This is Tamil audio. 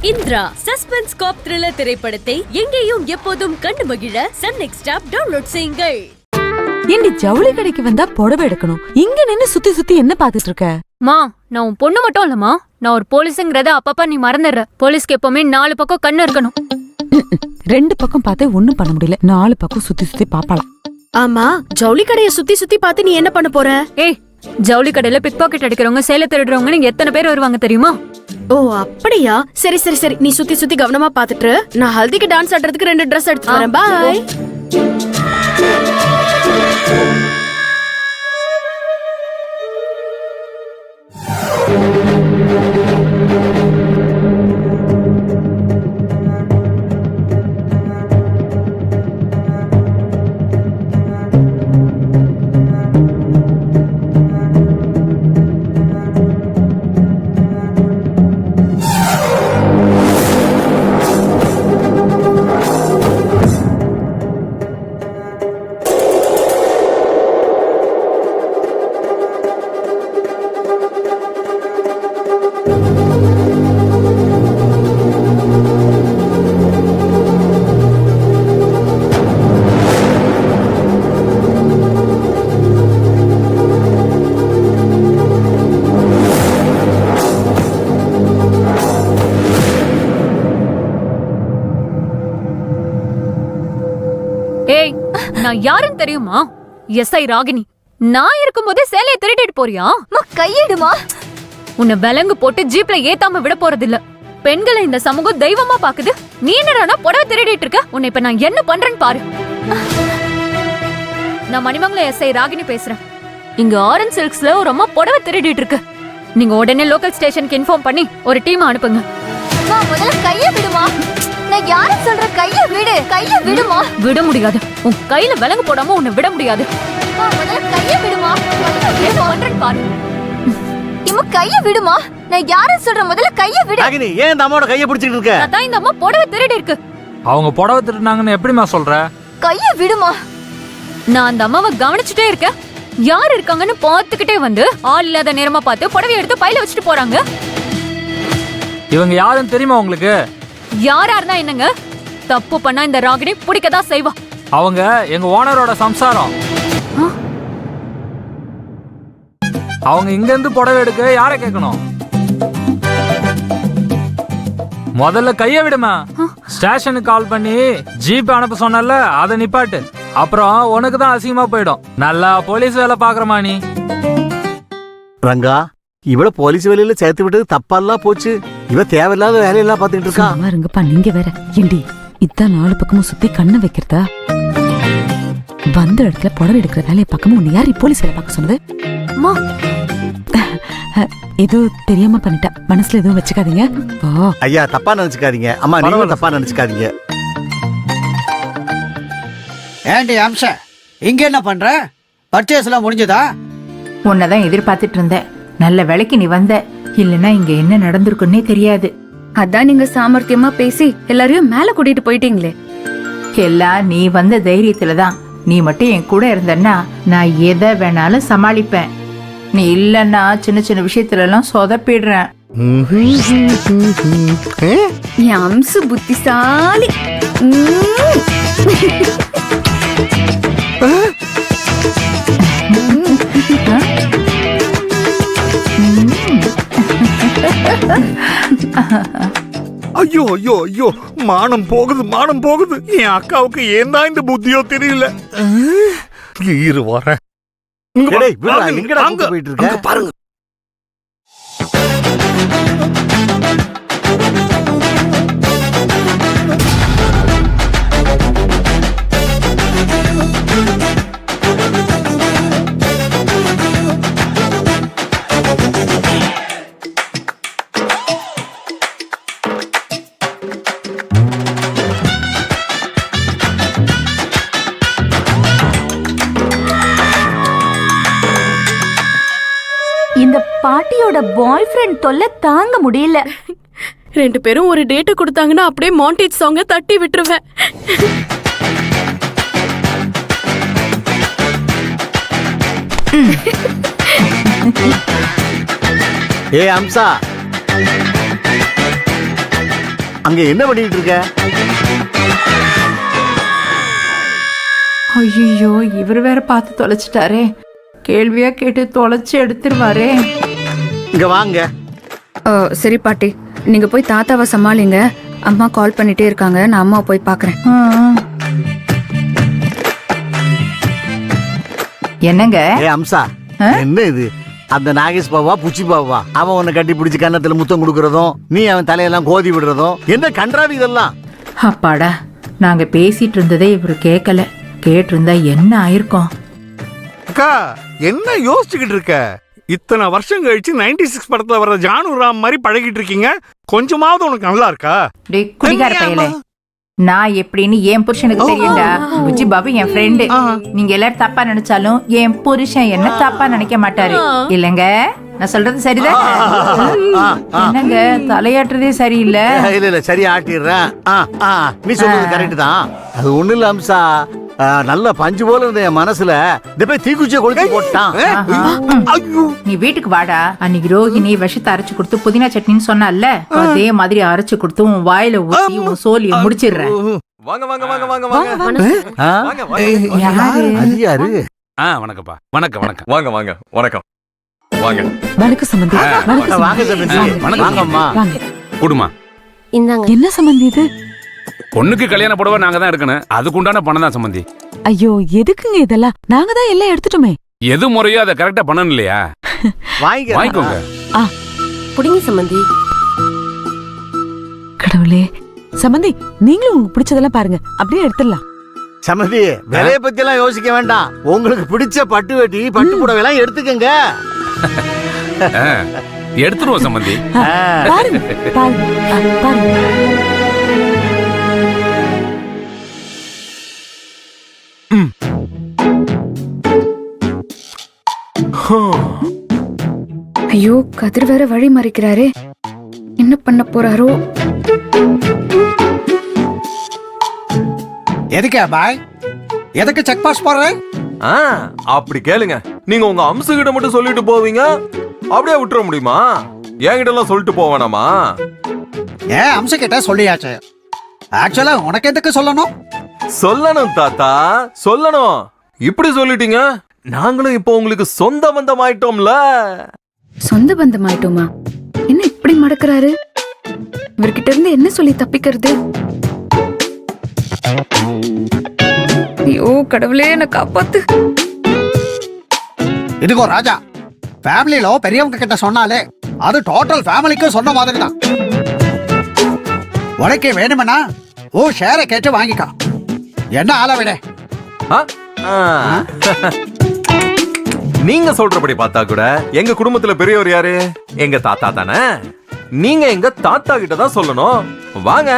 இந்திரா சஸ்பென்ஸ் காப் த்ரில்லர் திரைப்படத்தை எங்கேயும் எப்போதும் கண்டு மகிழ சன் நெக்ஸ்ட் ஆப் டவுன்லோட் செய்யுங்கள். ஏண்டி ஜவுளி கடைக்கு வந்தா புடவை எடுக்கணும், இங்க நின்னு சுத்தி சுத்தி என்ன பாத்துட்டு இருக்க? மா, நான் உன் பொண்ணு மட்டும் இல்லம்மா, நான் ஒரு போலீஸுங்கிறத அப்பப்ப நீ மறந்துடுற. போலீஸ்க்கு எப்பவுமே 4 பக்கம் கண்ணு இருக்கணும். 2 பக்கம் பார்த்தே ஒண்ணும் பண்ண முடியல, 4 பக்கம் சுத்தி சுத்தி பாப்பாளாம். ஆமா, ஜவுளி கடைய சுத்தி சுத்தி பார்த்து நீ என்ன பண்ண போற? ஏய், ஜவுளி கடையில பிக் பாக்கெட் அடிக்கிறவங்க, சேலை திருடுறவங்க எத்தனை பேர் வருவாங்க தெரியுமா? ஓ அப்படியா? சரி சரி சரி, நீ சுத்தி சுத்தி கவனமா பாத்துட்டு நான் ஹல்திக்கு டான்ஸ் ஆடுறதுக்கு 2 Dress எடுத்து வரேன். பாய். ஏய், நான் யாருன்னு தெரியுமா? எஸ்ஐ ராகினி. நான் இருக்கும்போதே சேலையை திருடிட்டு போறியா? கையிடுமா. உன்னை விலங்கு போட்டு ஜீப்ல ஏத்தாம விட போறதில்ல. பெண்களை இந்த சமூகம் தெய்வமா பாக்குது, நீ என்னடா புடவை திருடிட்டு இருக்க? உன்னை இப்ப நான் என்ன பண்றேன்னு பாரு. நான் மணிமங்கலம் எஸ்ஐ ராகினி பேசுறேன். இங்க ஆரஞ்ச் சில்க்ஸ்ல ஒரு அம்மா புடவை திருடிட்டு இருக்கு. நீங்க உடனே லோக்கல் ஸ்டேஷனுக்கு இன்ஃபார்ம் பண்ணி ஒரு டீம் அனுப்புங்க. முதல்ல கைய விடுமா. நான் யார சொல்ற, கைய விடு. கைய விடுமா. விட முடியாது. உன் கையில விலங்கு போடாம உன்னை விட முடியாது. முதல்ல கைய விடுமா. என்ன பண்றேன்னு பாரு. இம்மா கைய விடுமா. நான் யார சொல்ற, முதல்ல கைய விடு. ராகினி, ஏன் இந்த அம்மாவோட கைய பிடிச்சிட்டு இருக்க? அதான் இந்த அம்மா புடவை திருடி இருக்கு. அவங்க புடவை திருடினாங்கன்னு எப்படிமா சொல்ற? கைய விடுமா. நான் அந்த அம்மாவை கவனிச்சுட்டே இருக்கேன். யார் இருக்காங்கன்னு பாத்துக்கிட்டே வந்து ஆள் இல்லாத நேரமா பார்த்து புடவை எடுத்து பையில வச்சுட்டு போறாங்க. இவங்க யாருன்னு தெரியுமா உங்களுக்கு? யாரா இருந்தா என்னங்க, தப்பு பண்ணா இந்த ராகினி பிடிக்கதான் செய்வா. அவங்க எங்க ஓனரோட சம்சாரம். அவங்க இங்க இருந்து புடவை எடுக்க யார கேட்கணும்? முதல்ல கைய விடுமா. ஸ்டேஷனுக்கு கால் பண்ணி ஜீப் அனுப்ப சொன்னல, அதை நிப்பாட்டு. அப்புறம் உனக்கு தான் அசிங்கமா போயிடும். நல்லா போலீஸ் வேலை பாக்குறமா நீ. ரங்கா, இவள போலீஸ் வேலையில சேர்த்து விட்டது தப்பெல்லாம் போச்சு. இவ தேவையில்லாத வேலையெல்லாம் பாத்துட்டு இருக்கா. இருங்கப்பா, நீங்க வேற. ஏண்டி இதான் 4 பக்கமும் சுத்தி கண்ணை வைக்கிறதா? வந்த இடத்துல புடவை எடுக்கிற வேலையை பக்கமும் உன்னை யார் போலீஸ் வேலை பார்க்க சொன்னது? ஏதோ தெரியாம பண்ணிட்டா, மனசுல எதுவும் வச்சுக்காதீங்க. ஐயா, தப்பா நினைச்சுக்காதீங்க. அம்மா, நீங்களும் தப்பா நினைச்சுக்காதீங்க. ஏண்டி அம்ச, இங்க என்ன பண்ற? பர்ச்சேஸ் எல்லாம் முடிஞ்சதா? உன்னதான் எதிர்பார்த்துட்டு இருந்தேன். நல்ல வேலைக்கு நீ வந்த, இல்லன்னா இங்க என்ன நடந்திருக்குன்னே தெரியாது. அதான் நீங்க சாமர்த்தியமா பேசி எல்லாரையும் மேல கூட்டிட்டு போயிட்டீங்களே. எல்லாம் நீ வந்த தைரியத்துலதான். நீ மட்டும் என் கூட இருந்தன்னா நான் எதை வேணாலும் சமாளிப்பேன். நீ இல்லன்னா சின்ன சின்ன விஷயத்துல எல்லாம் சொதப்பிடுறேன். என் அம்சு புத்திசாலி. ஐயோ ஐயோ ஐயோ, மானம் போகுது, மானம் போகுது. என் அக்காவுக்கு ஏன் தான் இந்த புத்தியோ தெரியல. இரு வரேன். போயிட்டு இருக்க பாருங்க. இந்த பாட்டியோட பாய் ஃப்ரெண்ட் தொல்லை தாங்க முடியல. 2 பேரும் ஒரு டேட் கொடுத்தாங்கன்னா அப்படியே மாண்டேஜ் சாங்க தட்டி விட்டுருவேன். ஏ அம்சா, அங்க என்ன பண்ணிட்டு இருக்க? ஐயோ இவர் வேற பார்த்து தொலைச்சிட்டாரே. கேள்வியா கேட்டு தொலைச்சு எடுத்துருவாரே. இங்க வாங்க. சரி பாட்டி, நீங்க போய் தாத்தாவை சமாளிங்க. அம்மா கால் பண்ணிட்டே இருக்காங்க, நான் அம்மா போய் பாக்குறேன். என்னங்க? ஏ அம்சா, என்ன இது? அந்த நாகேஷ் பாவா புச்சி பாவா அவன் உன்னை கட்டி பிடிச்சி கன்னத்துல முத்தம் கொடுக்கறதும், நீ அவன் தலையெல்லாம் கோதி விடுறதும், என்ன கன்றாவி இதெல்லாம்? அப்பாடா, நாங்க பேசிட்டு இருந்ததே இவரு கேட்கல. கேட்டிருந்தா என்ன ஆயிருக்கும்? அக்கா என்ன யோசிச்சுக்கிட்டு இருக்க? இத்தனை வருஷம் கழிச்சு 96 படத்துல வர்ற ஜானு ராம் மாதிரி பழகிட்டு இருக்கீங்க. கொஞ்சமாவது உனக்கு நல்லா இருக்கா? டேய் குடிகார பையலே, நான் எப்படின்னு என் புருஷனுக்கு தெரியும்டா. புஜ்ஜி பாபு என் ஃப்ரெண்டு. நீங்க எல்லாரும் தப்பா நினைச்சாலும் என் புருஷன் என்ன தப்பா நினைக்க மாட்டாரு இல்லங்க? நான் சொல்றது சரிதான். என்னங்க தலையாட்டுறதே சரியில்லை. இல்ல இல்ல சரியா ஆட்டிடுறேன். நீ சொல்றது கரெக்ட் தான். அது ஒண்ணு இல்ல அம்சா, நல்ல பஞ்சு போல இருந்த என் மனசுல இந்த போய் தீக்குச்சியை கொளுத்தி போட்டான். நீ வீட்டுக்கு வாடா. அன்னைக்கு ரோஹிணி விஷத்தை அரைச்சு கொடுத்து புதினா சட்னின்னு சொன்னால, அதே மாதிரி அரைச்சு கொடுத்து உன் வாயில ஊத்தி உன் சோலிய முடிச்சிடுறேன். வாங்க வாங்க வாங்க வாங்க வாங்க அது யாரு? வணக்கம்ப்பா. வணக்கம் வணக்கம். வாங்க வாங்க வணக்கம். வாங்க வணக்கம் சம்பந்தி. வாங்க சம்பந்தி. வாங்கம்மா. குடுமா. என்ன சம்பந்தி இது? பொண்ணுக்கு கல்யாண புடவை நாங்க தான் எடுக்கணும். அதுக்கு உண்டான பணம் தான் சம்பந்தி. ஐயோ எதுக்குங்க இதெல்லாம்? நாங்க தான் எல்லாம் எடுத்துட்டோமே. எது முறையோ அதை கரெக்டா பண்ணணும் இல்லையா? வாங்கிக்கோங்க. புடிங்க சம்பந்தி. கடவுளே, சம்பந்தி நீங்களும் உங்களுக்கு பிடிச்சதெல்லாம் பாருங்க, அப்படியே எடுத்துடலாம். சம்பந்தி விலைய பத்தி எல்லாம் யோசிக்க வேண்டாம். உங்களுக்கு பிடிச்ச பட்டு வெட்டி பட்டு புடவை எல்லாம் எடுத்துக்கங்க. எடுத்துருவோம் சம்பந்தி. பாருங்க பாருங்க பாருங்க. ஐயோ கதிர் வேற வழி மறிக்கிறாரே, என்ன பண்ண போறாரோ? எதுக்கே பாய்? எதுக்கு செக் பாஸ் போடுற? அப்படி கேளுங்க. நீங்க உங்க அம்சகிட்ட மட்டும் சொல்லிட்டு போவீங்க, அப்படியே விட்டுற முடியுமா? என்கிட்ட எல்லாம் சொல்லிட்டு போவேனாமா? ஏன் அம்சகிட்ட சொல்லியாச்சு. ஆக்சுவலா உனக்கு எதுக்கு சொல்லணும்? சொல்லணும் தாத்தா, சொல்லணும். இப்படி சொல்லிட்டீங்க, நாங்களும் இப்போ உங்களுக்கு சொந்த பந்தம் ஆயிட்டோம்ல. சொந்த பந்தம் ஆயிட்டோமா? என்ன இப்படி மடக்குறாரு? இவர்கிட்ட இருந்து என்ன சொல்லி தப்பிக்கிறது? ஐயோ கடவுளே, என்ன காப்பாத்து. இதுகோ ராஜா, ஃபேமிலில பெரியவங்க கிட்ட சொன்னாலே அது டோட்டல் ஃபேமிலிக்கு சொன்ன மாதிரி தான். உனக்கு வேணுமெனா ஓ ஷேரை கேட்டு வாங்கிக்கோ. என்ன ஆள விட. நீங்க சொல்றபடி பார்த்தா கூட எங்க குடும்பத்துல பெரியவர் யாரு? எங்க தாத்தா தானே. நீங்க எங்க தாத்தா கிட்ட தான் சொல்லணும். வாங்க.